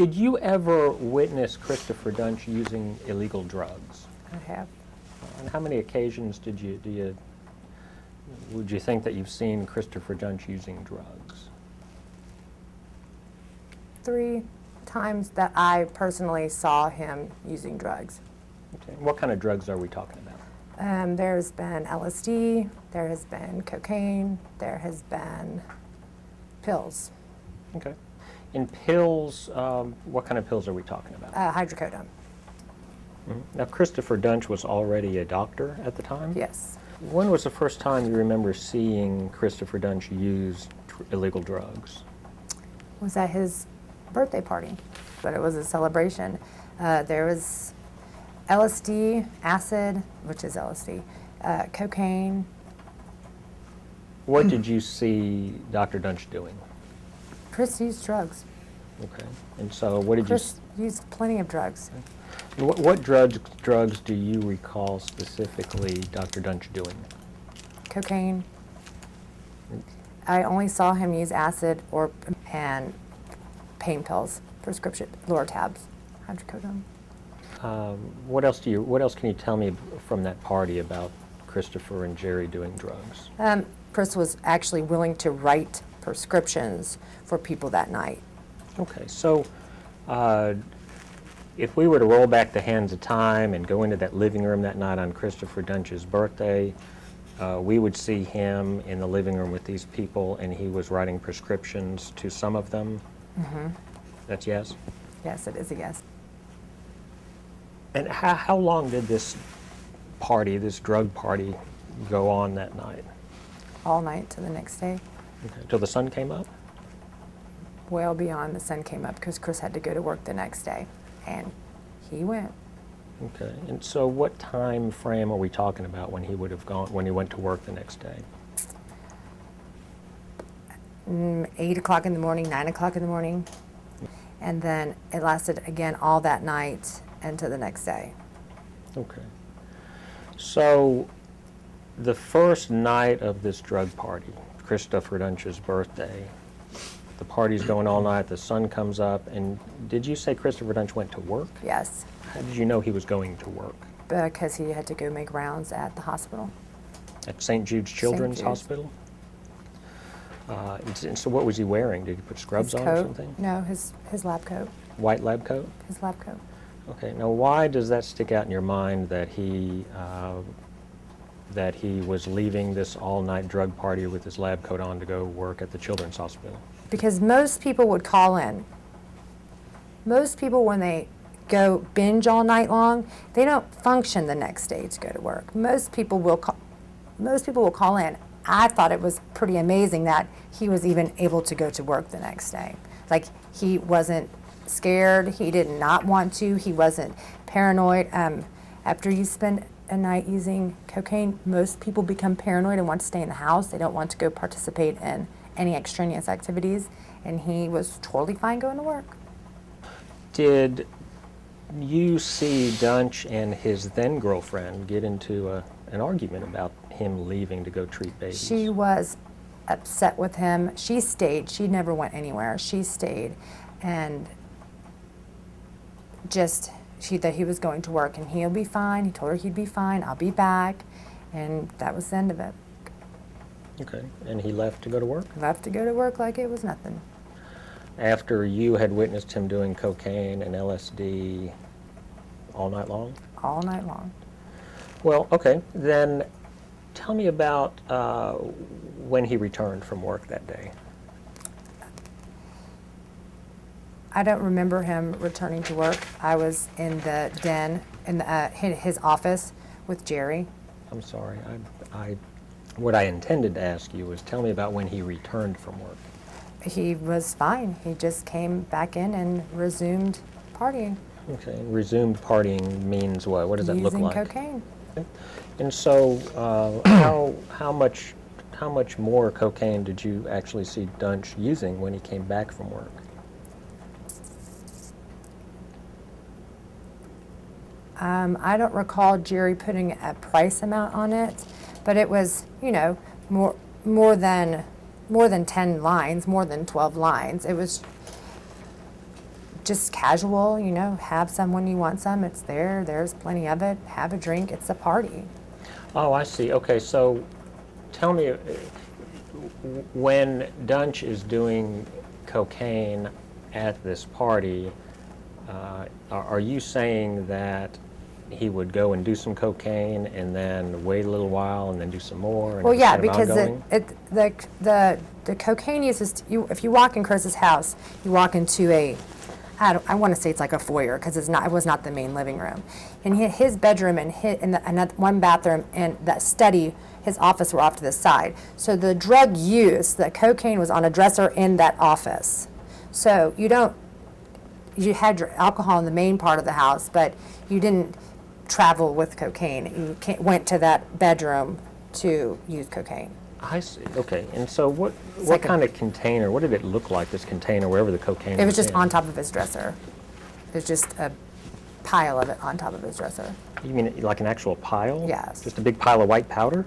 Did you ever witness Christopher Duntsch using illegal drugs? I have. On how many occasions would you think that you've seen Christopher Duntsch using drugs? 3 times that I personally saw him using drugs. Okay. What kind of drugs are we talking about? There's been LSD, there has been cocaine, there has been pills. Okay. In pills, what kind of pills are we talking about? Hydrocodone. Now, Christopher Duntsch was already a doctor at the time? Yes. When was the first time you remember seeing Christopher Duntsch use illegal drugs? Was at his birthday party, but it was a celebration. There was LSD, acid, which is LSD, cocaine. What did you see Dr. Duntsch doing? Chris used drugs. Okay. And so what did Chris used plenty of drugs. What drugs do you recall specifically Dr. Duntsch doing? Cocaine. I only saw him use acid and pain pills, prescription Lortabs, hydrocodone. What else can you tell me from that party about Christopher and Jerry doing drugs? Chris was actually willing to write prescriptions for people that night. Okay, so if we were to roll back the hands of time and go into that living room that night on Christopher Duntsch's birthday, we would see him in the living room with these people, and he was writing prescriptions to some of them. Mm-hmm. That's yes? Yes, it is a yes. And how long did this party, this drug party, go on that night? All night to the next day. Okay. Till the sun came up? Well beyond the sun came up, because Chris had to go to work the next day, and he went. Okay. And so what time frame are we talking about when he would have gone, when he went to work the next day? 8 o'clock in the morning, 9 o'clock in the morning. And then it lasted again all that night into the next day. Okay. So the first night of this drug party, Christopher Duntsch's birthday, the party's going all night, the sun comes up, and did you say Christopher Duntsch went to work? Yes. How did you know he was going to work? Because he had to go make rounds at the hospital. At St. Jude's Children's Hospital? And so what was he wearing? Did he put scrubs on or something? No, his lab coat. White lab coat? His lab coat. Okay. Now, why does that stick out in your mind that he was leaving this all-night drug party with his lab coat on to go work at the Children's Hospital? Because most people would call in. Most people, when they go binge all night long, they don't function the next day to go to work. Most people will call in. I thought it was pretty amazing that he was even able to go to work the next day. Like, he wasn't scared, he did not want to, he wasn't paranoid. After you spend a night using cocaine, most people become paranoid and want to stay in the house. They don't want to go participate in any extraneous activities, and he was totally fine going to work. Did you see Duntsch and his then-girlfriend get into an argument about him leaving to go treat babies? She was upset with him. She stayed. She never went anywhere. She stayed, and that he was going to work, and he'll be fine. He told her he'd be fine. I'll be back, and that was the end of it. Okay, and he left to go to work? Left to go to work like it was nothing. After you had witnessed him doing cocaine and LSD all night long? All night long. Well, okay, then tell me about when he returned from work that day. I don't remember him returning to work. I was in the den, in his office with Jerry. I'm sorry. What I intended to ask you was tell me about when he returned from work. He was fine. He just came back in and resumed partying. Okay, resumed partying means what? What does that look like? Using cocaine. And so how much more cocaine did you actually see Duntsch using when he came back from work? I don't recall Jerry putting a price amount on it, but it was, more than 10 lines, more than 12 lines. It was just casual, you know, have some when you want some. It's there. There's plenty of it. Have a drink. It's a party. Oh, I see. Okay, so tell me, when Duntsch is doing cocaine at this party, are you saying that he would go and do some cocaine and then wait a little while and then do some more? And Well, it was yeah, kind of because ongoing? the cocaine use is, if you walk in Chris's house, you walk into I want to say it's like a foyer, because it was not the main living room. And his bedroom and one bathroom and that study, his office were off to the side. So the drug use, the cocaine was on a dresser in that office. So you had your alcohol in the main part of the house, but you didn't travel with cocaine. You went to that bedroom to use cocaine. I see. Okay. And so what like kind of container, what did it look like, this container, wherever the cocaine was It was just in? on top of his dresser. It was just a pile of it on top of his dresser. You mean like an actual pile? Yes. Just a big pile of white powder?